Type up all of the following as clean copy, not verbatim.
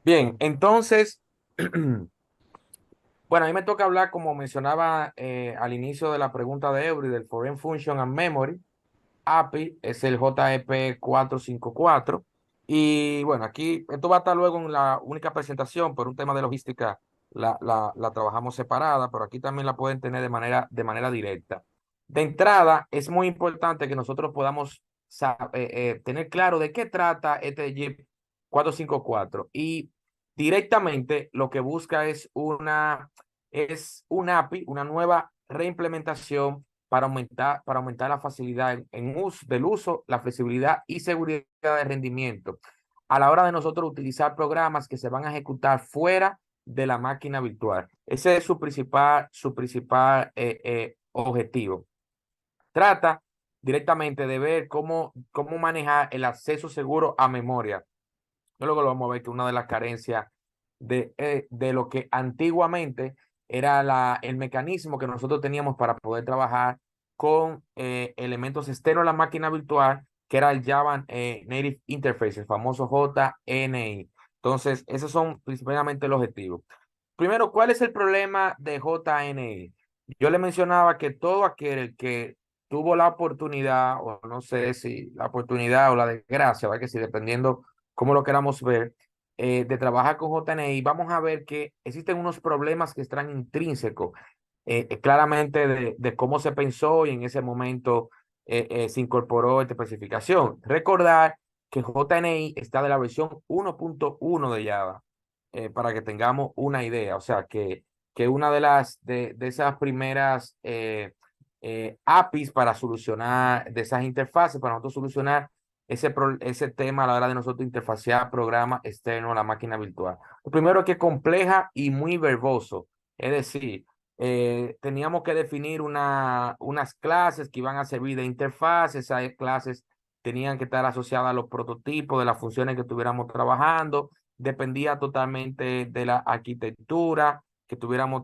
Bien, entonces, bueno, a mí me toca hablar, como mencionaba al inicio de la pregunta de Eury, del Foreign Function and Memory. API es el JEP 454. Y bueno, aquí esto va a estar luego en la única presentación, por un tema de logística la trabajamos separada, pero aquí también la pueden tener de manera directa. De entrada, es muy importante que nosotros podamos tener claro de qué trata este JIP 454. Y directamente lo que busca es un API, una nueva reimplementación para aumentar la facilidad del uso, la flexibilidad y seguridad de rendimiento a la hora de nosotros utilizar programas que se van a ejecutar fuera de la máquina virtual. Ese es su principal objetivo. Trata directamente de ver cómo manejar el acceso seguro a memoria. Luego lo vamos a ver que una de las carencias de lo que antiguamente era el mecanismo que nosotros teníamos para poder trabajar con elementos externos a la máquina virtual, que era el Java Native Interface, el famoso JNI. Entonces, esos son principalmente los objetivos. Primero, ¿cuál es el problema de JNI? Yo le mencionaba que todo aquel que tuvo la oportunidad, o no sé si la oportunidad o la desgracia, ¿verdad? Que si dependiendo cómo lo queramos ver, de trabajar con JNI, vamos a ver que existen unos problemas que están intrínsecos, claramente de cómo se pensó y en ese momento se incorporó esta especificación. Recordar que JNI está de la versión 1.1 de Java, para que tengamos una idea. O sea, que una de esas primeras APIs para solucionar, de esas interfaces, para nosotros solucionar ese tema a la hora de nosotros interfacear programa externo a la máquina virtual. Lo primero es que es compleja y muy verboso. Es decir, teníamos que definir unas clases que iban a servir de interfaz. Esas clases tenían que estar asociadas a los prototipos de las funciones que estuviéramos trabajando. Dependía totalmente de la arquitectura que estuviéramos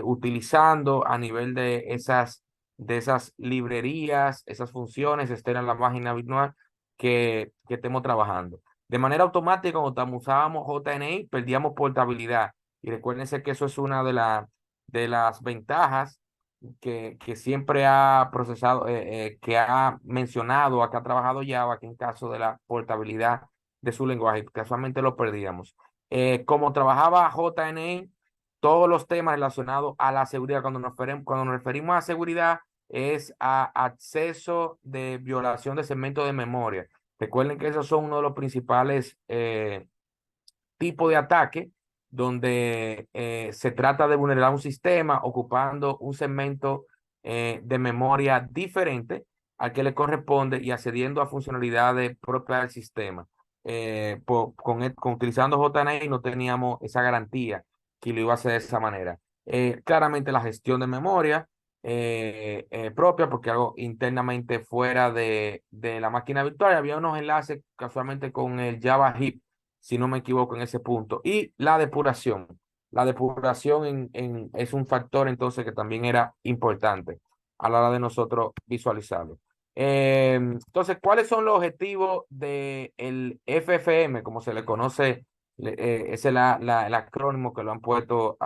utilizando a nivel de esas librerías, esas funciones externas a la página virtual que estemos trabajando. De manera automática, cuando usábamos JNI, perdíamos portabilidad. Y recuérdense que eso es una de las ventajas que siempre ha procesado, que ha mencionado, que ha trabajado Java, que en caso de la portabilidad de su lenguaje, casualmente lo perdíamos. Como trabajaba JNI, todos los temas relacionados a la seguridad, cuando nos referimos a seguridad, es a acceso de violación de segmentos de memoria. Recuerden que esos son uno de los principales tipos de ataque, donde se trata de vulnerar un sistema ocupando un segmento de memoria diferente al que le corresponde y accediendo a funcionalidades propias del sistema. Utilizando JNI no teníamos esa garantía que lo iba a hacer de esa manera. Claramente la gestión de memoria propia, porque algo internamente fuera de la máquina virtual. Había unos enlaces casualmente con el Java Hip, si no me equivoco en ese punto. Y la depuración. La depuración es un factor entonces que también era importante a la hora de nosotros visualizarlo. Entonces, ¿cuáles son los objetivos del FFM, como se le conoce? Ese es el acrónimo que lo han puesto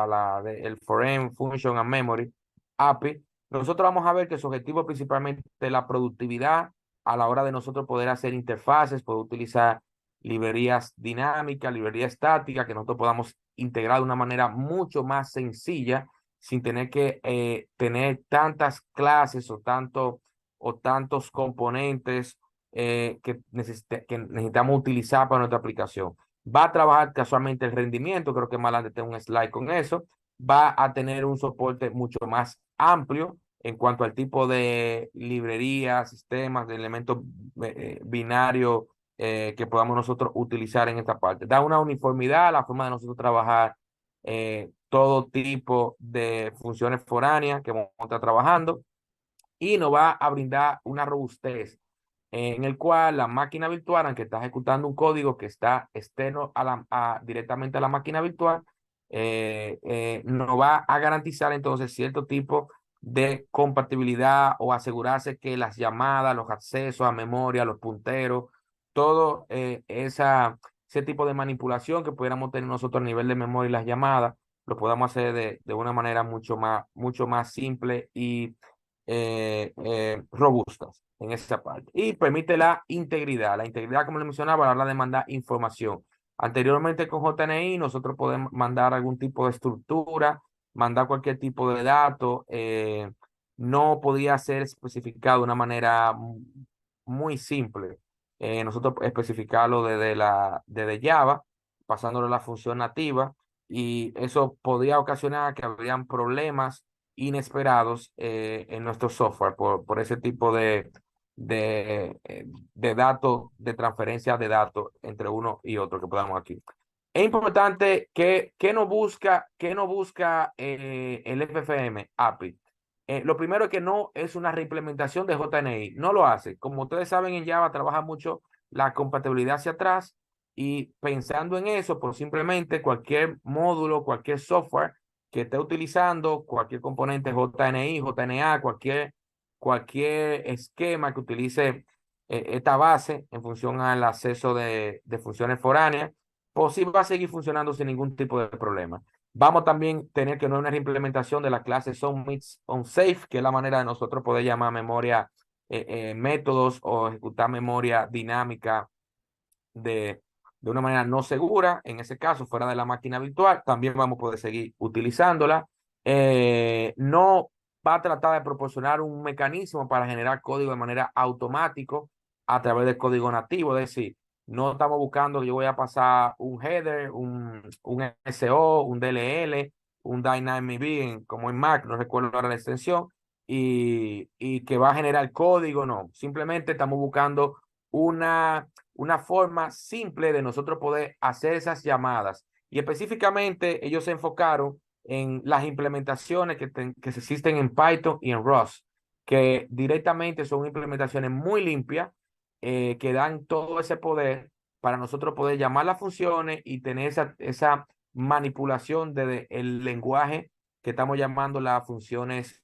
el Foreign Function and Memory, API. Nosotros vamos a ver que su objetivo principalmente es la productividad a la hora de nosotros poder hacer interfaces, poder utilizar librerías dinámicas, librerías estáticas, que nosotros podamos integrar de una manera mucho más sencilla, sin tener que tener tantas clases o tantos componentes que necesitamos utilizar para nuestra aplicación. Va a trabajar casualmente el rendimiento, creo que más adelante tengo un slide con eso. Va a tener un soporte mucho más amplio en cuanto al tipo de librerías, sistemas, de elementos binarios que podamos nosotros utilizar en esta parte. Da una uniformidad a la forma de nosotros trabajar todo tipo de funciones foráneas que vamos a estar trabajando, y nos va a brindar una robustez en el cual la máquina virtual, aunque está ejecutando un código que está externo directamente a la máquina virtual, nos va a garantizar entonces cierto tipo de compatibilidad, o asegurarse que las llamadas, los accesos a memoria, los punteros, todo ese tipo de manipulación que pudiéramos tener nosotros a nivel de memoria y las llamadas, lo podamos hacer de una manera mucho más simple y robustas en esa parte. Y permite la integridad. La integridad, como le mencionaba, a la hora de mandar información. Anteriormente con JNI nosotros podemos mandar algún tipo de estructura, mandar cualquier tipo de dato. No podía ser especificado de una manera muy simple. Nosotros especificarlo desde Java, pasándolo a la función nativa, y eso podía ocasionar que habrían problemas inesperados en nuestro software por ese tipo de datos, de transferencia de datos entre uno y otro que podamos aquí. Es importante que no busca el FFM API. Lo primero es que no es una reimplementación de JNI, no lo hace. Como ustedes saben, en Java trabaja mucho la compatibilidad hacia atrás y pensando en eso, pues simplemente cualquier módulo, cualquier software que esté utilizando, cualquier componente JNI, JNA, cualquier esquema que utilice esta base en función al acceso de funciones foráneas, pues sí va a seguir funcionando sin ningún tipo de problema. Vamos también a tener que no una reimplementación de la clase onSafe, que es la manera de nosotros poder llamar memoria métodos o ejecutar memoria dinámica de, de una manera no segura, en ese caso fuera de la máquina virtual, también vamos a poder seguir utilizándola. No va a tratar de proporcionar un mecanismo para generar código de manera automático a través del código nativo, es decir, no estamos buscando que yo voy a pasar un header, un SO, un DLL, un Dynamic como en Mac, no recuerdo ahora la extensión, y que va a generar código, no. Simplemente estamos buscando una forma simple de nosotros poder hacer esas llamadas. Y específicamente ellos se enfocaron en las implementaciones que se existen en Python y en Rust, que directamente son implementaciones muy limpias, que dan todo ese poder para nosotros poder llamar las funciones y tener esa manipulación del el lenguaje que estamos llamando las funciones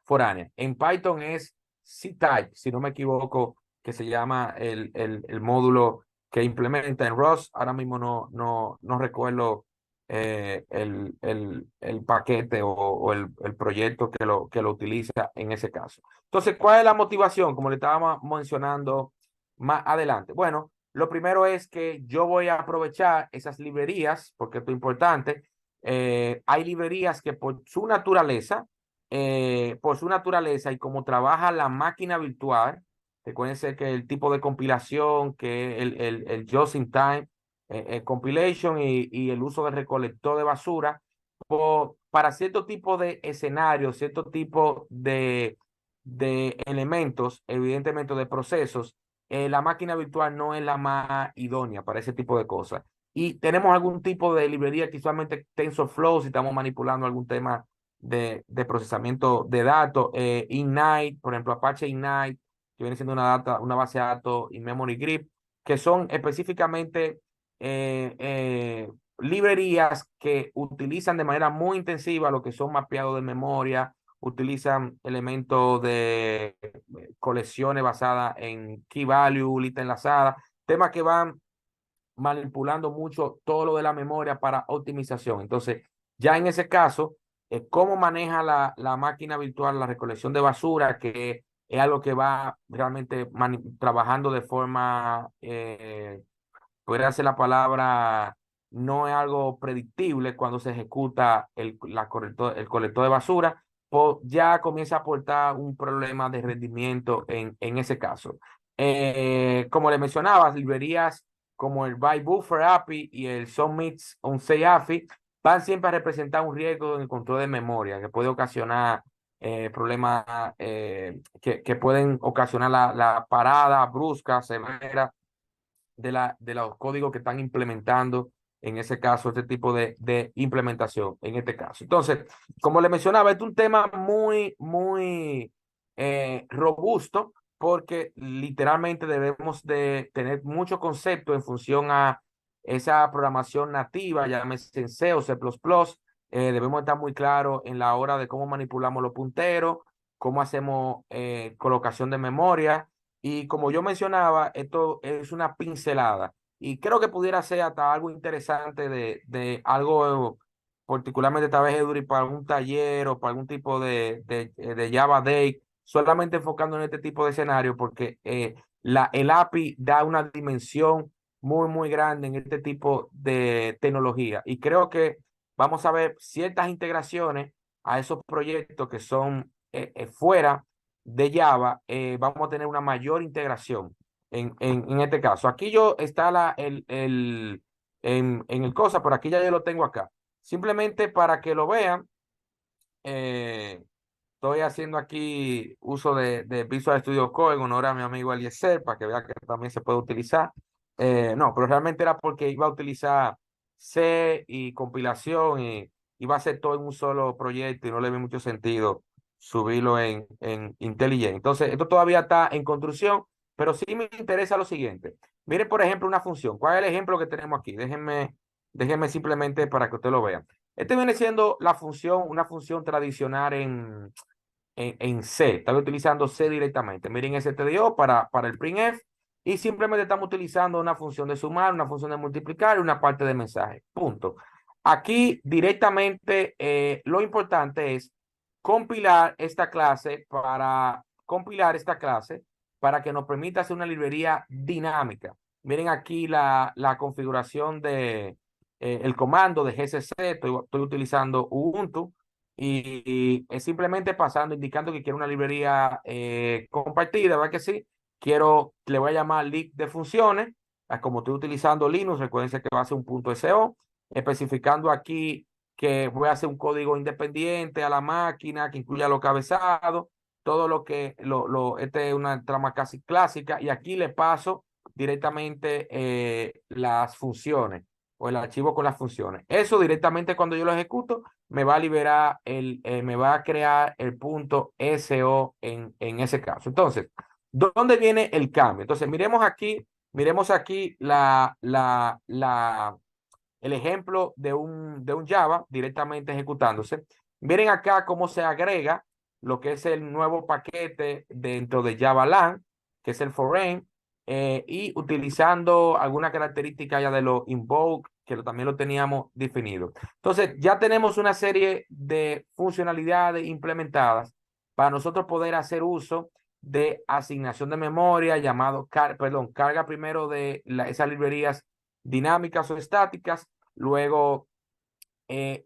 foráneas. En Python es C-Type, si no me equivoco, que se llama el módulo que implementa en Rust. Ahora mismo no recuerdo el paquete o el proyecto que lo utiliza en ese caso. Entonces, ¿cuál es la motivación? Como le estábamos mencionando más adelante. Bueno, lo primero es que yo voy a aprovechar esas librerías, porque esto es importante. Hay librerías que por su naturaleza y como trabaja la máquina virtual, recuérdense que el tipo de compilación, que el just in time compilation y el uso del recolector de basura, para cierto tipo de escenarios, cierto tipo de elementos, evidentemente de procesos, la máquina virtual no es la más idónea para ese tipo de cosas. Y tenemos algún tipo de librería que usualmente TensorFlow, si estamos manipulando algún tema de procesamiento de datos, Ignite, por ejemplo, Apache Ignite, que viene siendo una base de datos y Memory Grip, que son específicamente librerías que utilizan de manera muy intensiva lo que son mapeados de memoria, utilizan elementos de colecciones basadas en key value, lista enlazada, temas que van manipulando mucho todo lo de la memoria para optimización. Entonces, ya en ese caso, cómo maneja la máquina virtual la recolección de basura, que es algo que va realmente trabajando de forma, podría ser la palabra, no es algo predictible cuando se ejecuta el colector de basura, pues ya comienza a aportar un problema de rendimiento en ese caso. Como le mencionaba, librerías como el Byte Buffer API y el Submits on Say API van siempre a representar un riesgo en el control de memoria que puede ocasionar problemas que pueden ocasionar la parada brusca, severa de los códigos que están implementando, en ese caso, este tipo de implementación, en este caso. Entonces, como le mencionaba, este es un tema muy robusto porque literalmente debemos de tener mucho concepto en función a esa programación nativa, llámese en C o C++. Debemos estar muy claros en la hora de cómo manipulamos los punteros, cómo hacemos colocación de memoria, y como yo mencionaba, esto es una pincelada. y creo que pudiera ser hasta algo interesante de algo particularmente tal vez Eduri para algún taller o para algún tipo de Java Day, solamente enfocando en este tipo de escenario porque el API da una dimensión muy grande en este tipo de tecnología y creo que vamos a ver ciertas integraciones a esos proyectos que son fuera de Java, vamos a tener una mayor integración en este caso. Aquí yo está en el cosa, pero aquí ya yo lo tengo acá. Simplemente para que lo vean, eh, estoy haciendo aquí uso de Visual Studio Code en honor a mi amigo Eliezer, para que vea que también se puede utilizar. No, pero realmente era porque iba a utilizar C y compilación y iba a hacer todo en un solo proyecto y no le vi mucho sentido subirlo en IntelliJ. Entonces, esto todavía está en construcción, pero sí me interesa lo siguiente. Mire, por ejemplo, una función. ¿Cuál es el ejemplo que tenemos aquí? Déjenme simplemente para que usted lo vea. Este viene siendo una función tradicional en C. Estaba utilizando C directamente. Miren stdio para el printf y simplemente estamos utilizando una función de sumar, una función de multiplicar y una parte de mensaje. Punto. Aquí directamente lo importante es compilar esta clase para que nos permita hacer una librería dinámica. Miren aquí la configuración de el comando de gcc. Estoy utilizando Ubuntu y es simplemente pasando, indicando que quiero una librería compartida, ¿verdad que sí? Le voy a llamar lib de funciones, como estoy utilizando Linux, recuerden que va a ser un punto .so, especificando aquí que voy a hacer un código independiente a la máquina, que incluya los cabezados, todo lo que, este es una trama casi clásica, y aquí le paso directamente las funciones, o el archivo con las funciones. Eso directamente cuando yo lo ejecuto, me va a liberar me va a crear el punto SO en ese caso. Entonces, ¿dónde viene el cambio? Entonces, miremos aquí el ejemplo de un Java directamente ejecutándose. Miren acá cómo se agrega lo que es el nuevo paquete dentro de Java LAN, que es el foreign, y utilizando alguna característica ya de lo invoke, que también lo teníamos definido. Entonces, ya tenemos una serie de funcionalidades implementadas para nosotros poder hacer uso de asignación de memoria, carga primero de esas librerías dinámicas o estáticas, luego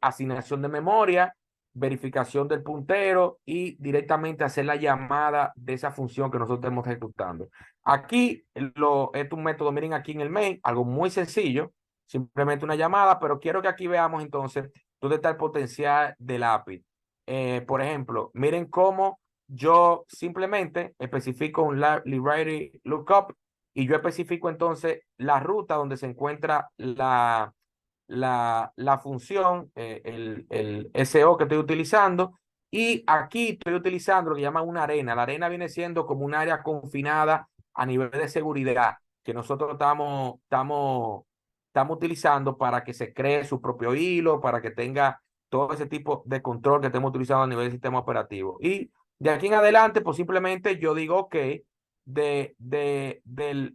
asignación de memoria, verificación del puntero y directamente hacer la llamada de esa función que nosotros estamos ejecutando. Aquí es un método, miren aquí en el main, algo muy sencillo, simplemente una llamada, pero quiero que aquí veamos entonces dónde está el potencial del API. Por ejemplo, miren cómo yo simplemente especifico un library lookup y yo especifico entonces la ruta donde se encuentra la función, el SO que estoy utilizando, y aquí estoy utilizando lo que llaman una arena. La arena viene siendo como un área confinada a nivel de seguridad que nosotros estamos utilizando para que se cree su propio hilo, para que tenga todo ese tipo de control que estemos utilizando a nivel del sistema operativo. Y de aquí en adelante, pues simplemente yo digo, ok, del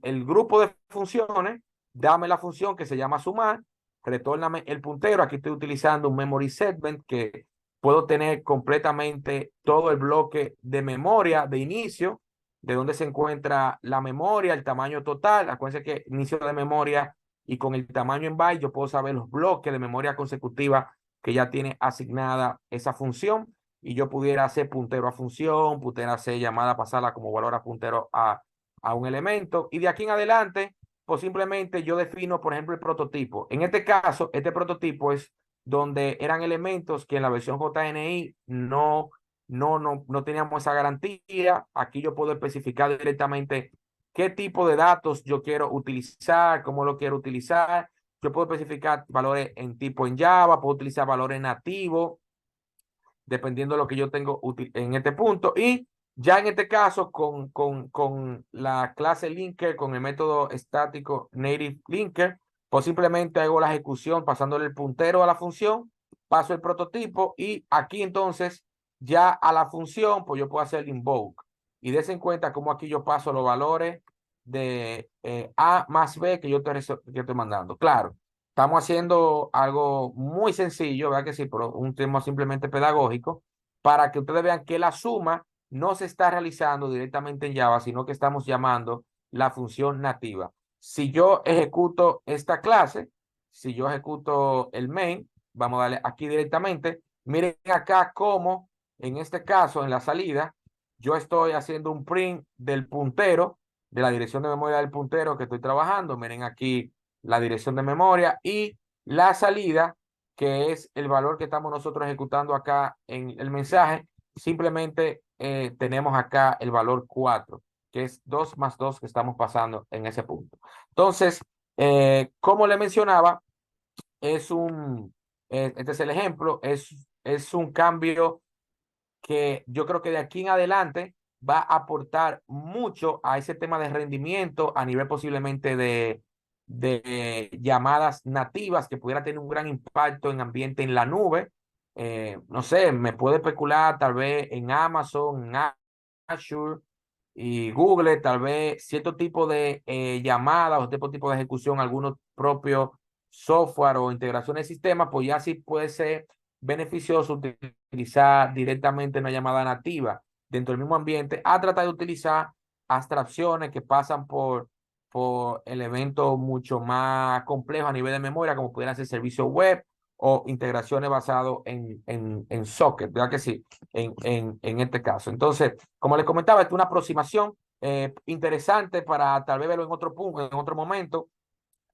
el grupo de funciones, dame la función que se llama sumar, retórname el puntero. Aquí estoy utilizando un memory segment que puedo tener completamente todo el bloque de memoria de inicio, de donde se encuentra la memoria, el tamaño total. Acuérdense que inicio de memoria y con el tamaño en byte yo puedo saber los bloques de memoria consecutiva que ya tiene asignada esa función y yo pudiera hacer puntero a función, pudiera hacer llamada, pasarla como valor a puntero a un elemento y de aquí en adelante pues simplemente yo defino, por ejemplo, el prototipo. En este caso, este prototipo es donde eran elementos que en la versión JNI no teníamos esa garantía. Aquí yo puedo especificar directamente qué tipo de datos yo quiero utilizar, cómo lo quiero utilizar. Yo puedo especificar valores en tipo en Java, puedo utilizar valores nativos, dependiendo de lo que yo tengo en este punto. Y ya en este caso, con la clase linker, con el método estático native linker, pues simplemente hago la ejecución pasándole el puntero a la función, paso el prototipo y aquí entonces ya a la función, pues yo puedo hacer el invoke. Y des en cuenta cómo aquí yo paso los valores de A más B que que estoy mandando. Claro, estamos haciendo algo muy sencillo, ¿verdad que sí? Pero un tema simplemente pedagógico, para que ustedes vean que la suma no se está realizando directamente en Java, sino que estamos llamando la función nativa. Si yo ejecuto esta clase, si yo ejecuto el main, vamos a darle aquí directamente, miren acá cómo, en este caso, en la salida, yo estoy haciendo un print del puntero, de la dirección de memoria del puntero que estoy trabajando. Miren aquí la dirección de memoria y la salida, que es el valor que estamos nosotros ejecutando acá en el mensaje. Simplemente tenemos acá el valor 4, que es 2 más 2 que estamos pasando en ese punto. Entonces, como le mencionaba, este es el ejemplo, es un cambio que yo creo que de aquí en adelante va a aportar mucho a ese tema de rendimiento a nivel posiblemente de llamadas nativas que pudiera tener un gran impacto en ambiente en la nube. No sé, me puede especular tal vez en Amazon, en Azure y Google, tal vez cierto tipo de llamadas o cierto tipo de ejecución, algunos propios software o integración de sistemas, pues ya sí puede ser beneficioso utilizar directamente una llamada nativa dentro del mismo ambiente a tratar de utilizar abstracciones que pasan por elementos mucho más complejos a nivel de memoria, como pudieran ser servicios web o integraciones basadas en socket, ¿verdad que sí? En este caso. Entonces, como les comentaba, esta es una aproximación interesante para tal vez verlo en otro punto, en otro momento,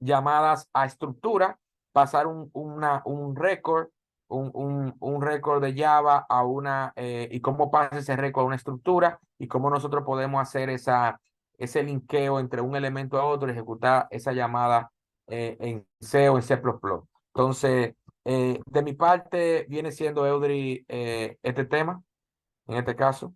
llamadas a estructura, pasar un récord, un récord de Java a y cómo pasa ese récord a una estructura y cómo nosotros podemos hacer ese linkeo entre un elemento a otro y ejecutar esa llamada en C o en C++. Entonces, de mi parte, viene siendo Eudry este tema, en este caso.